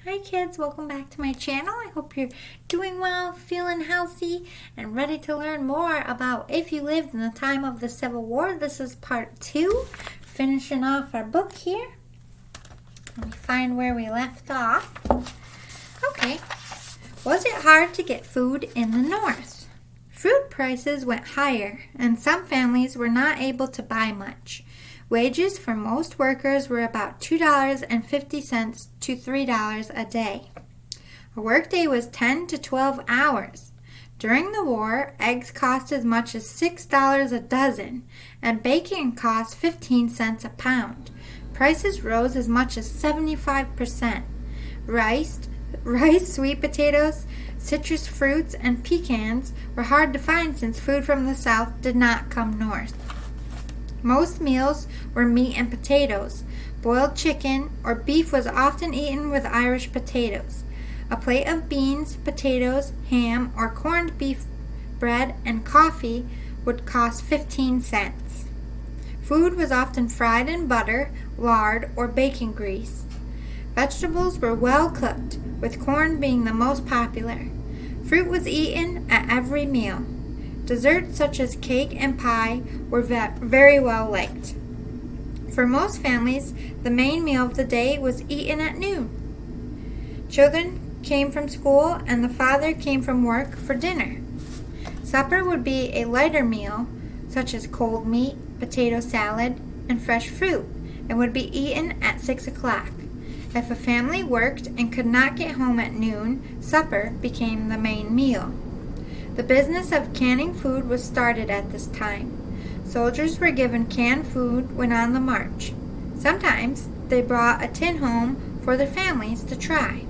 Hi kids, welcome back to my channel. I hope you're doing well, feeling healthy, and ready to learn more about if you lived in the time of the Civil War. This is part 2, finishing off our book here. Let me find where we left off. Okay, was it hard to get food in the North? Food prices went higher, and some families were not able to buy much. Wages for most workers were about $2.50 to $3 a day. A workday was 10 to 12 hours. During the war, eggs cost as much as $6 a dozen, and bacon cost 15 cents a pound. Prices rose as much as 75%. Rice, sweet potatoes, citrus fruits, and pecans were hard to find since food from the South did not come north. Most meals were meat and potatoes. Boiled chicken or beef was often eaten with Irish potatoes. A plate of beans, potatoes, ham, or corned beef, bread, and coffee would cost 15 cents. Food was often fried in butter, lard, or bacon grease. Vegetables were well cooked, with corn being the most popular. Fruit was eaten at every meal. Desserts such as cake and pie were very well liked. For most families, the main meal of the day was eaten at noon. Children came from school and the father came from work for dinner. Supper would be a lighter meal, such as cold meat, potato salad, and fresh fruit, and would be eaten at 6 o'clock. If a family worked and could not get home at noon, supper became the main meal. The business of canning food was started at this time. Soldiers were given canned food when on the march. Sometimes they brought a tin home for their families to try.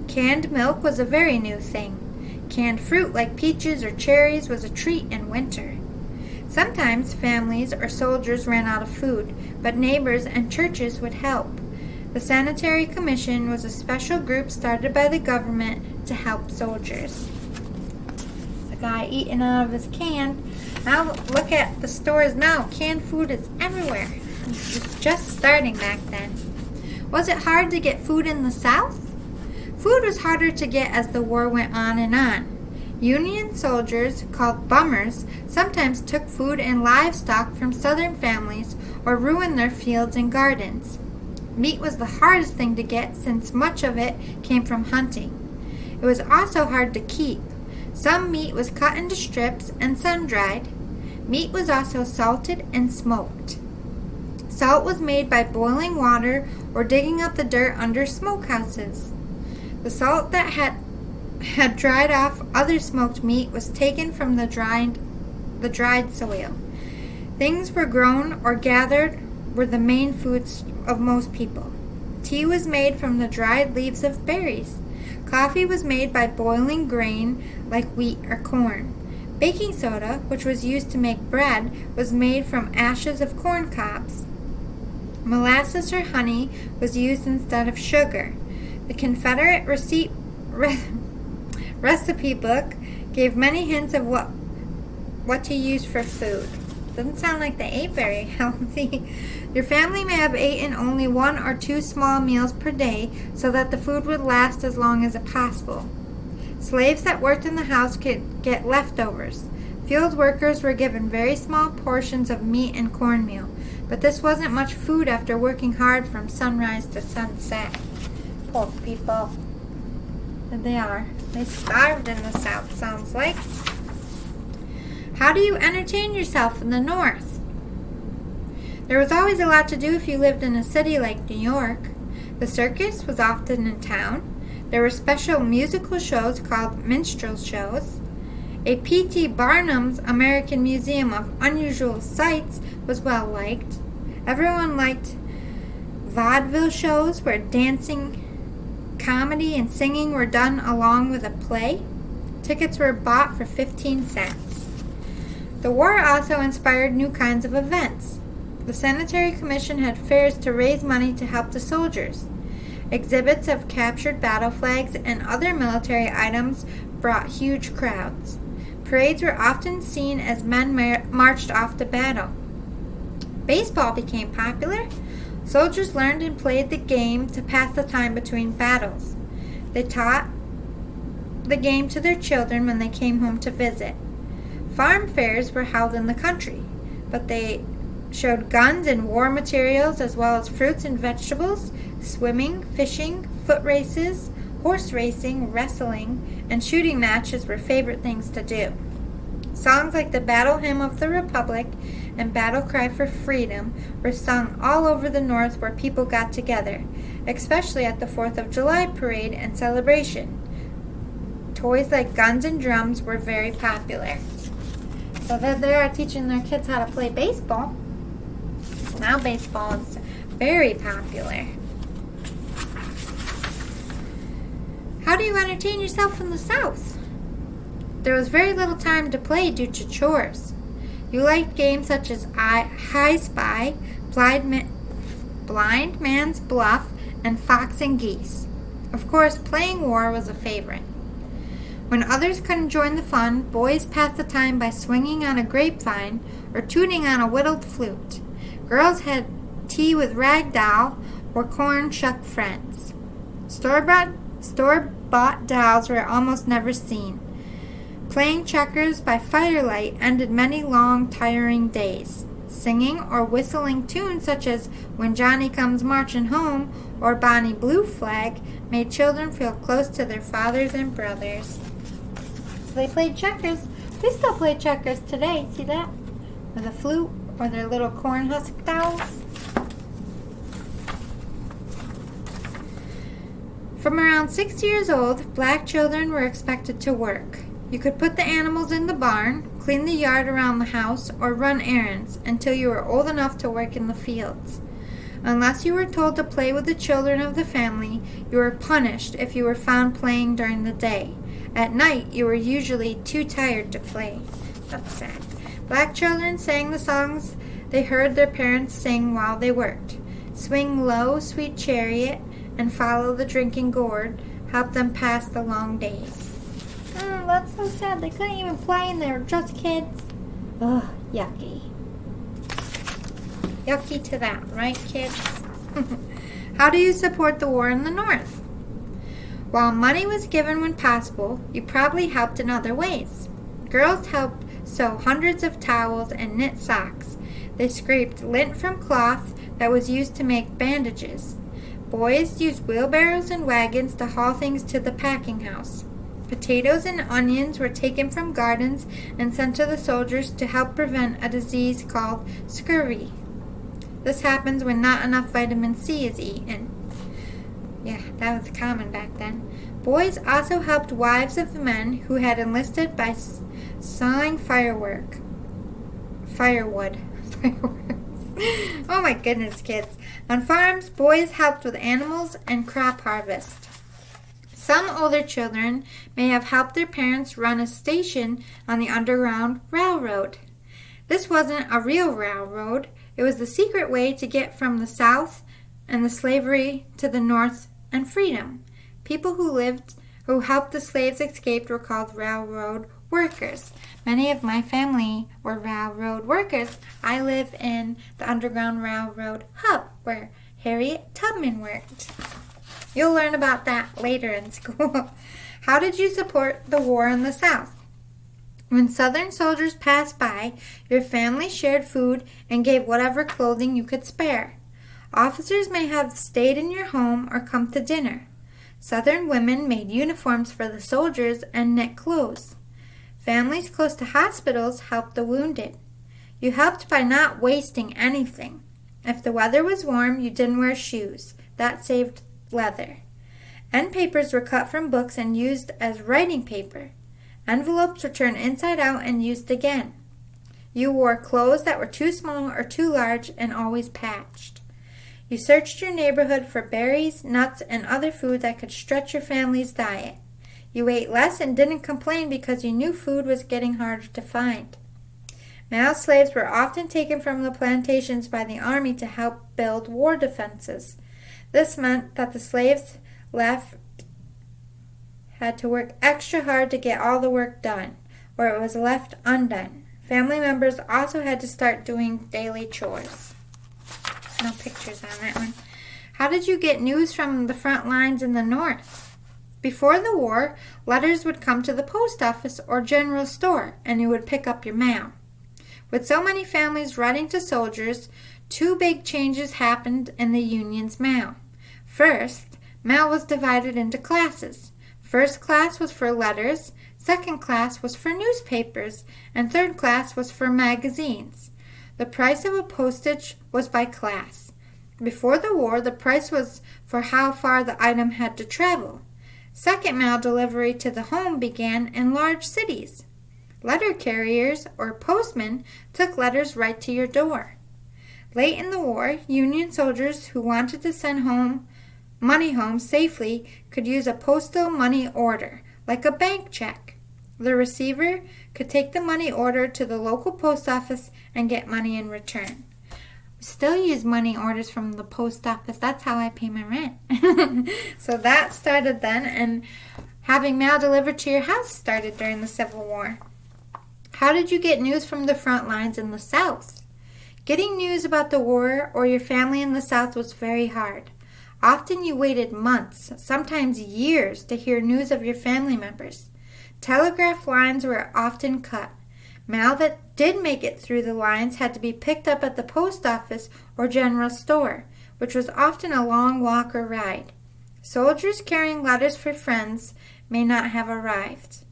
Canned milk was a very new thing. Canned fruit like peaches or cherries was a treat in winter. Sometimes families or soldiers ran out of food, but neighbors and churches would help. The Sanitary Commission was a special group started by the government to help soldiers. Guy eating out of his can. Now look at the stores now. Canned food is everywhere. It's just starting back then. Was it hard to get food in the South? Food was harder to get as the war went on and on. Union soldiers, called bummers, sometimes took food and livestock from Southern families or ruined their fields and gardens. Meat was the hardest thing to get since much of it came from hunting. It was also hard to keep. Some meat was cut into strips and sun-dried. Meat was also salted and smoked. Salt was made by boiling water or digging up the dirt under smokehouses. The salt that had dried off other smoked meat was taken from the dried soil. Things were grown or gathered were the main foods of most people. Tea was made from the dried leaves of berries. Coffee was made by boiling grain like wheat or corn. Baking soda, which was used to make bread, was made from ashes of corn cobs. Molasses or honey was used instead of sugar. The Confederate recipe book gave many hints of what to use for food. Doesn't sound like they ate very healthy. Your family may have eaten only 1 or 2 small meals per day so that the food would last as long as possible. Slaves that worked in the house could get leftovers. Field workers were given very small portions of meat and cornmeal, but this wasn't much food after working hard from sunrise to sunset. Poor people. And they are. They starved in the South, sounds like. How do you entertain yourself in the North? There was always a lot to do if you lived in a city like New York. The circus was often in town. There were special musical shows called minstrel shows. A P.T. Barnum's American Museum of Unusual Sights was well liked. Everyone liked vaudeville shows where dancing, comedy, and singing were done along with a play. Tickets were bought for 15 cents. The war also inspired new kinds of events. The Sanitary Commission had fairs to raise money to help the soldiers. Exhibits of captured battle flags and other military items brought huge crowds. Parades were often seen as men marched off to battle. Baseball became popular. Soldiers learned and played the game to pass the time between battles. They taught the game to their children when they came home to visit. Farm fairs were held in the country, but they showed guns and war materials as well as fruits and vegetables, swimming, fishing, foot races, horse racing, wrestling, and shooting matches were favorite things to do. Songs like the Battle Hymn of the Republic and Battle Cry for Freedom were sung all over the North where people got together, especially at the 4th of July parade and celebration. Toys like guns and drums were very popular. So they are teaching their kids how to play baseball. Now baseball is very popular. How do you entertain yourself in the South? There was very little time to play due to chores. You liked games such as I Spy, Blind Man's Bluff, and Fox and Geese. Of course, playing war was a favorite. When others couldn't join the fun, boys passed the time by swinging on a grapevine or tooting on a whittled flute. Girls had tea with rag doll or corn shuck friends. Store-bought dolls were almost never seen. Playing checkers by firelight ended many long, tiring days. Singing or whistling tunes such as When Johnny Comes Marching Home or Bonnie Blue Flag made children feel close to their fathers and brothers. So they played checkers. We still play checkers today. See that? With a flute or their little corn husk dolls. From around 6 years old, black children were expected to work. You could put the animals in the barn, clean the yard around the house, or run errands until you were old enough to work in the fields. Unless you were told to play with the children of the family, you were punished if you were found playing during the day. At night, you were usually too tired to play. That's sad. Black children sang the songs they heard their parents sing while they worked. Swing low, sweet chariot, and follow the drinking gourd helped them pass the long days. That's so sad. They couldn't even play and they were just kids. Ugh, yucky. Yucky to that, right, kids? How do you support the war in the North? While money was given when possible, you probably helped in other ways. Girls helped sew hundreds of towels and knit socks. They scraped lint from cloth that was used to make bandages. Boys used wheelbarrows and wagons to haul things to the packing house. Potatoes and onions were taken from gardens and sent to the soldiers to help prevent a disease called scurvy. This happens when not enough vitamin C is eaten. Yeah, that was common back then. Boys also helped wives of the men who had enlisted by sawing firewood. Oh my goodness, kids. On farms, boys helped with animals and crop harvest. Some older children may have helped their parents run a station on the Underground Railroad. This wasn't a real railroad. It was the secret way to get from the South and the slavery to the North and freedom. People who helped the slaves escape were called railroad workers. Many of my family were railroad workers. I live in the Underground Railroad hub where Harriet Tubman worked. You'll learn about that later in school. How did you support the war in the South? When Southern soldiers passed by, your family shared food and gave whatever clothing you could spare. Officers may have stayed in your home or come to dinner. Southern women made uniforms for the soldiers and knit clothes. Families close to hospitals helped the wounded. You helped by not wasting anything. If the weather was warm, you didn't wear shoes. That saved leather. End papers were cut from books and used as writing paper. Envelopes were turned inside out and used again. You wore clothes that were too small or too large and always patched. You searched your neighborhood for berries, nuts, and other food that could stretch your family's diet. You ate less and didn't complain because you knew food was getting harder to find. Male slaves were often taken from the plantations by the army to help build war defenses. This meant that the slaves left had to work extra hard to get all the work done, or it was left undone. Family members also had to start doing daily chores. No pictures on that one. How did you get news from the front lines in the North? Before the war, letters would come to the post office or general store, and you would pick up your mail. With so many families writing to soldiers, two big changes happened in the Union's mail. First, mail was divided into classes. First class was for letters, second class was for newspapers, and third class was for magazines. The price of a postage was by class. Before the war, the price was for how far the item had to travel. Second mail delivery to the home began in large cities. Letter carriers, or postmen, took letters right to your door. Late in the war, Union soldiers who wanted to send money home safely could use a postal money order, like a bank check. The receiver could take the money order to the local post office and get money in return. We still use money orders from the post office. That's how I pay my rent. So that started then, and having mail delivered to your house started during the Civil War. How did you get news from the front lines in the South? Getting news about the war or your family in the South was very hard. Often you waited months, sometimes years, to hear news of your family members. Telegraph lines were often cut. Mail that did make it through the lines had to be picked up at the post office or general store, which was often a long walk or ride. Soldiers carrying letters for friends may not have arrived.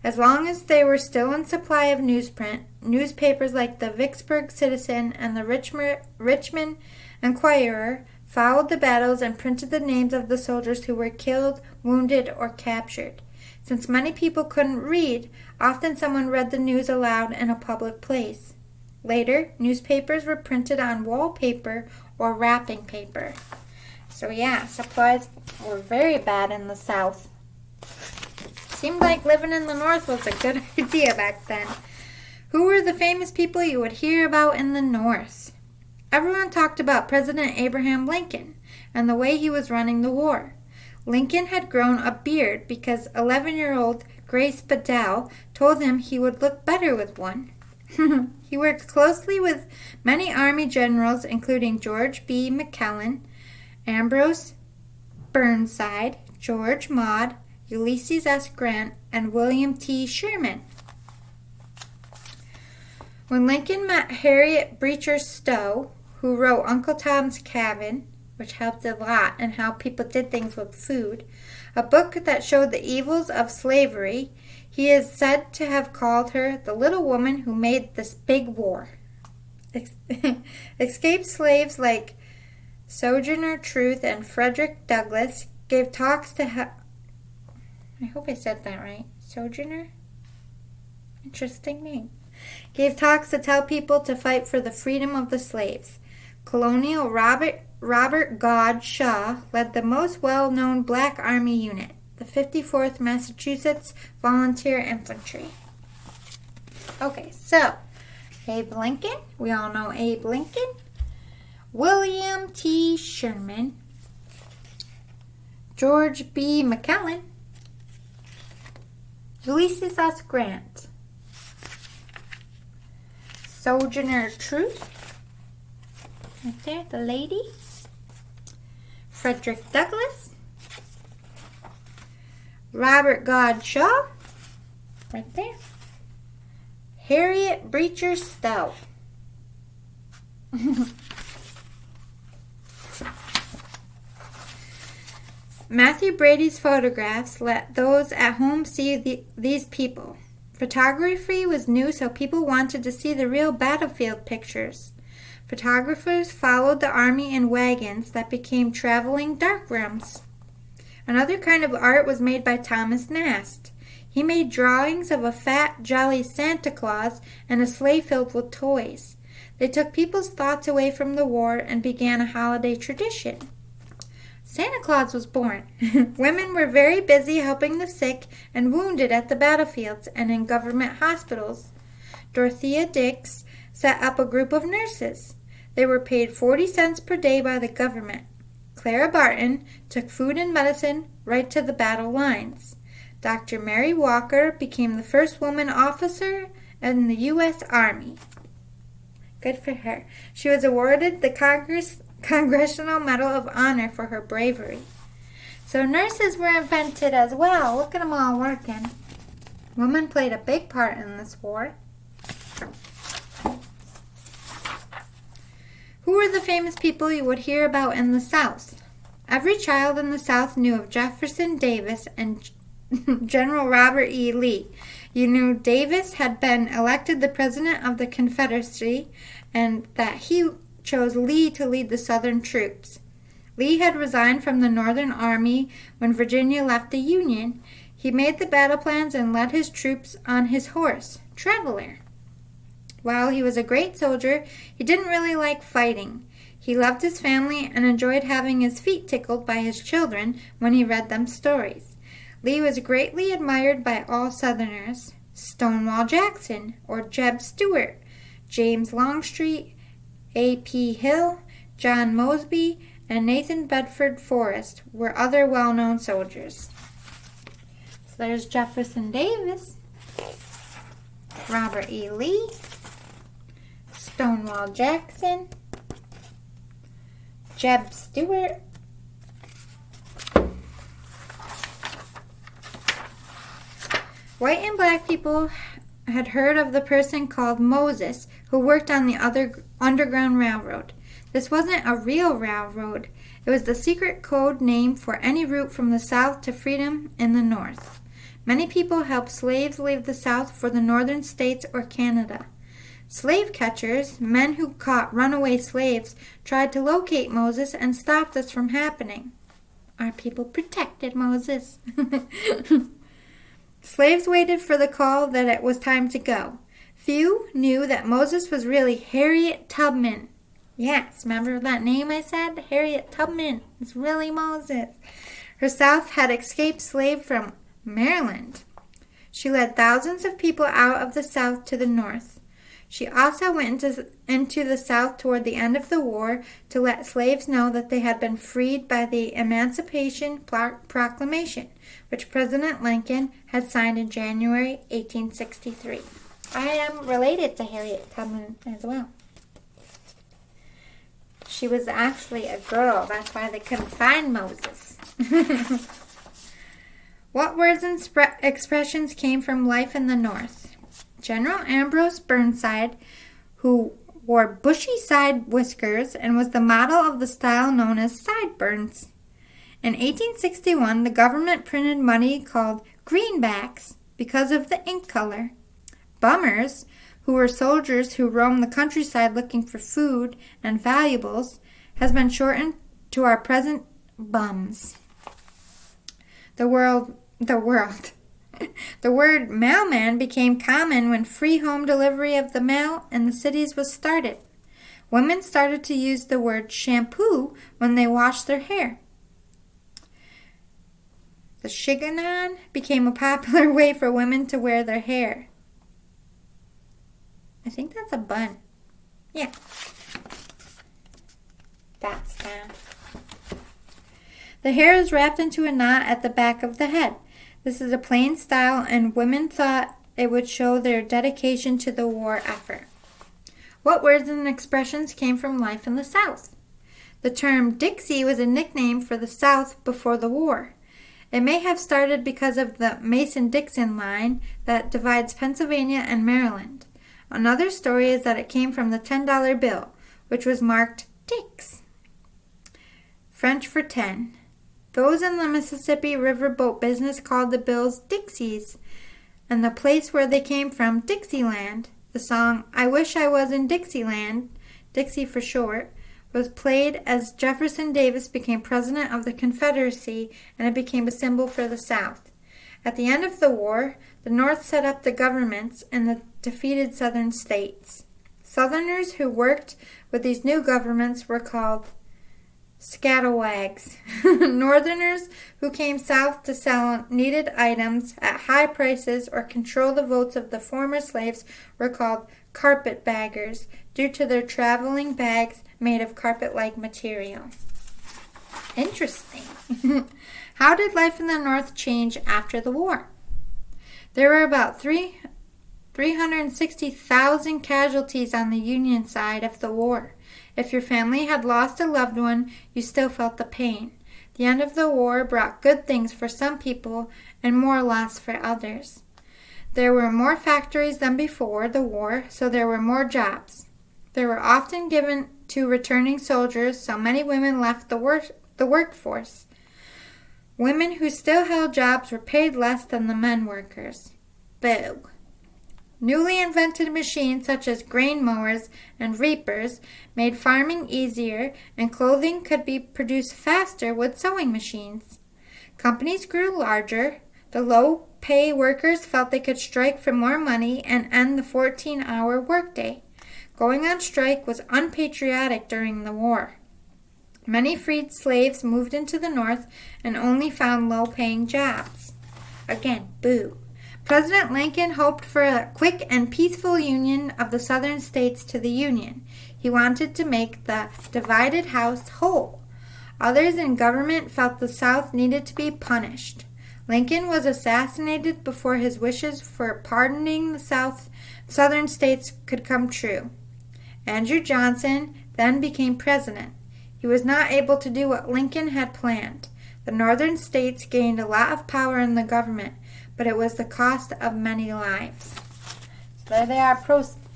As long as they were still in supply of newsprint, newspapers like the Vicksburg Citizen and the Richmond Enquirer followed the battles and printed the names of the soldiers who were killed, wounded, or captured. Since many people couldn't read, often someone read the news aloud in a public place. Later, newspapers were printed on wallpaper or wrapping paper. So yeah, supplies were very bad in the South. Seemed like living in the North was a good idea back then. Who were the famous people you would hear about in the North? Everyone talked about President Abraham Lincoln and the way he was running the war. Lincoln had grown a beard because 11-year-old Grace Bedell told him he would look better with one. He worked closely with many Army generals, including George B. McClellan, Ambrose Burnside, George Maude, Ulysses S. Grant, and William T. Sherman. When Lincoln met Harriet Beecher Stowe, who wrote Uncle Tom's Cabin, which helped a lot in how people did things with food, a book that showed the evils of slavery, he is said to have called her the little woman who made this big war. Escaped slaves like Sojourner Truth and Frederick Douglass gave talks to I hope I said that right. Sojourner? Interesting name. Gave talks to tell people to fight for the freedom of the slaves. Colonel Robert Godd Shaw led the most well-known black army unit, the 54th Massachusetts Volunteer Infantry. Okay, so Abe Lincoln. We all know Abe Lincoln. William T. Sherman. George B. McClellan. Ulysses S. Grant. Sojourner Truth. Right there, the lady. Frederick Douglass. Robert Godd Shaw. Right there. Harriet Beecher Stowe. Matthew Brady's photographs let those at home see these people. Photography was new, so people wanted to see the real battlefield pictures. Photographers followed the army in wagons that became traveling darkrooms. Another kind of art was made by Thomas Nast. He made drawings of a fat, jolly Santa Claus and a sleigh filled with toys. They took people's thoughts away from the war and began a holiday tradition. Santa Claus was born. Women were very busy helping the sick and wounded at the battlefields and in government hospitals. Dorothea Dix set up a group of nurses. They were paid 40 cents per day by the government. Clara Barton took food and medicine right to the battle lines. Dr. Mary Walker became the first woman officer in the U.S. Army. Good for her. She was awarded the Congressional Medal of Honor for her bravery. So nurses were invented as well. Look at them all working. Women played a big part in this war. Who were the famous people you would hear about in the South? Every child in the South knew of Jefferson Davis and General Robert E. Lee. You knew Davis had been elected the President of the Confederacy and that he chose Lee to lead the Southern troops. Lee had resigned from the Northern Army when Virginia left the Union. He made the battle plans and led his troops on his horse, Traveler. While he was a great soldier, he didn't really like fighting. He loved his family and enjoyed having his feet tickled by his children when he read them stories. Lee was greatly admired by all Southerners. Stonewall Jackson, or Jeb Stuart, James Longstreet, A.P. Hill, John Mosby, and Nathan Bedford Forrest were other well-known soldiers. So there's Jefferson Davis, Robert E. Lee, Stonewall Jackson, Jeb Stuart, white and black people had heard of the person called Moses who worked on the Underground Railroad. This wasn't a real railroad. It was the secret code name for any route from the South to freedom in the North. Many people helped slaves leave the South for the northern states or Canada. Slave catchers, men who caught runaway slaves, tried to locate Moses and stop this from happening. Our people protected Moses. Slaves waited for the call that it was time to go. Few knew that Moses was really Harriet Tubman. Yes, remember that name I said? Harriet Tubman. It's really Moses. Herself had escaped slave from Maryland. She led thousands of people out of the South to the North. She also went into the South toward the end of the war to let slaves know that they had been freed by the Emancipation Proclamation, which President Lincoln had signed in January 1863. I am related to Harriet Tubman as well. She was actually a girl. That's why they couldn't find Moses. What words and expressions came from life in the North? General Ambrose Burnside, who wore bushy side whiskers and was the model of the style known as sideburns. In 1861, the government printed money called greenbacks because of the ink color. Bummers, who were soldiers who roamed the countryside looking for food and valuables, has been shortened to our present bums. The word mailman became common when free home delivery of the mail in the cities was started. Women started to use the word shampoo when they washed their hair. The chignon became a popular way for women to wear their hair. I think that's a bun. Yeah. That's that. The hair is wrapped into a knot at the back of the head. This is a plain style, and women thought it would show their dedication to the war effort. What words and expressions came from life in the South? The term Dixie was a nickname for the South before the war. It may have started because of the Mason-Dixon line that divides Pennsylvania and Maryland. Another story is that it came from the $10 bill, which was marked Dix. French for 10. Those in the Mississippi River boat business called the bills Dixies, and the place where they came from, Dixieland. The song I Wish I Was in Dixieland, Dixie for short, was played as Jefferson Davis became president of the Confederacy, and it became a symbol for the South. At the end of the war, the North set up the governments in the defeated Southern states. Southerners who worked with these new governments were called scalawags. Northerners who came south to sell needed items at high prices or control the votes of the former slaves were called carpetbaggers due to their traveling bags made of carpet-like material. Interesting. How did life in the North change after the war? There were about 360,000 casualties on the Union side of the war. If your family had lost a loved one, you still felt the pain. The end of the war brought good things for some people and more loss for others. There were more factories than before the war, so there were more jobs. They were often given to returning soldiers, so many women left the workforce. Women who still held jobs were paid less than the men workers. Boo. Newly invented machines such as grain mowers and reapers made farming easier, and clothing could be produced faster with sewing machines. Companies grew larger. The low-pay workers felt they could strike for more money and end the 14-hour workday. Going on strike was unpatriotic during the war. Many freed slaves moved into the North and only found low-paying jobs. Again, boo. President Lincoln hoped for a quick and peaceful union of the southern states to the Union. He wanted to make the divided House whole. Others in government felt the South needed to be punished. Lincoln was assassinated before his wishes for pardoning the southern states could come true. Andrew Johnson then became president. He was not able to do what Lincoln had planned. The northern states gained a lot of power in the government, but it was the cost of many lives. So there they are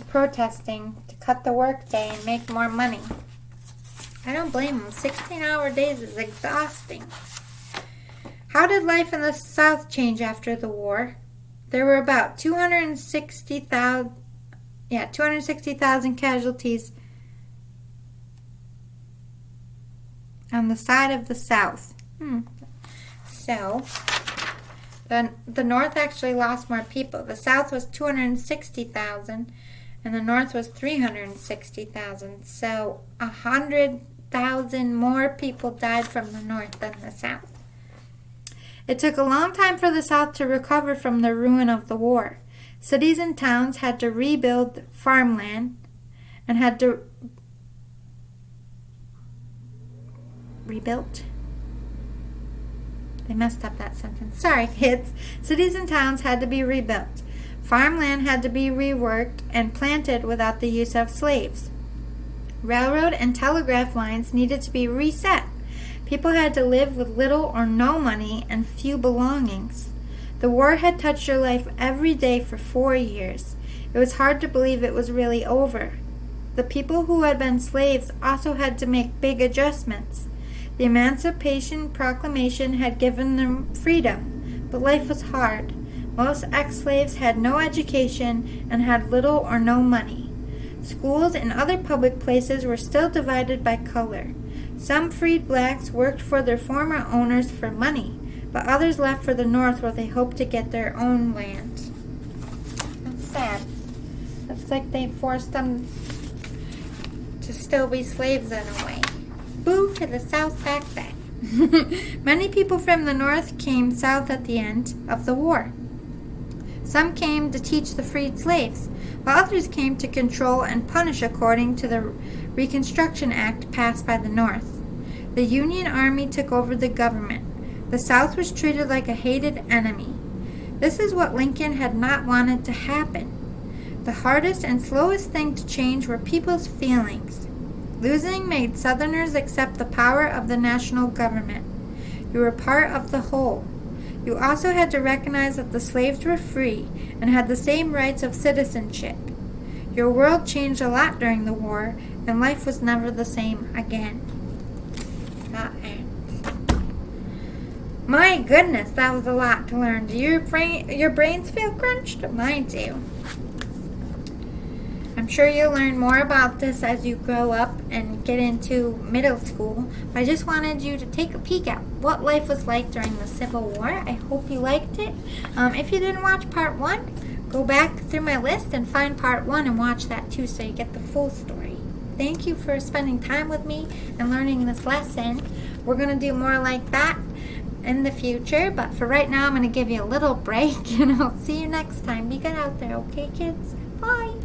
protesting to cut the workday and make more money. I don't blame them. 16-hour days is exhausting. How did life in the South change after the war? There were about 260,000 casualties on the side of the South. So, the North actually lost more people. The South was 260,000 and the North was 360,000. So, 100,000 more people died from the North than the South. It took a long time for the South to recover from the ruin of the war. Cities and towns had to rebuild farmland and had to rebuilt. They messed up that sentence. Sorry, kids. Cities and towns had to be rebuilt. Farmland had to be reworked and planted without the use of slaves. Railroad and telegraph lines needed to be reset. People had to live with little or no money and few belongings. The war had touched your life every day for 4 years. It was hard to believe it was really over. The people who had been slaves also had to make big adjustments. The Emancipation Proclamation had given them freedom, but life was hard. Most ex-slaves had no education and had little or no money. Schools and other public places were still divided by color. Some freed blacks worked for their former owners for money, but others left for the North where they hoped to get their own land. That's sad. It's like they forced them to still be slaves in a way. Boo to the South back then. Many people from the North came south at the end of the war. Some came to teach the freed slaves, while others came to control and punish according to the Reconstruction Act passed by the North. The Union Army took over the government. The South was treated like a hated enemy. This is what Lincoln had not wanted to happen. The hardest and slowest thing to change were people's feelings. Losing made Southerners accept the power of the national government. You were part of the whole. You also had to recognize that the slaves were free and had the same rights of citizenship. Your world changed a lot during the war, and life was never the same again. That ends. My goodness, that was a lot to learn. Do your brains feel crunched? Mine do. I'm sure you'll learn more about this as you grow up and get into middle school. But I just wanted you to take a peek at what life was like during the Civil War. I hope you liked it. If you didn't watch part 1, go back through my list and find part 1 and watch that too so you get the full story. Thank you for spending time with me and learning this lesson. We're going to do more like that in the future. But for right now, I'm going to give you a little break and I'll see you next time. Be good out there, okay, kids? Bye.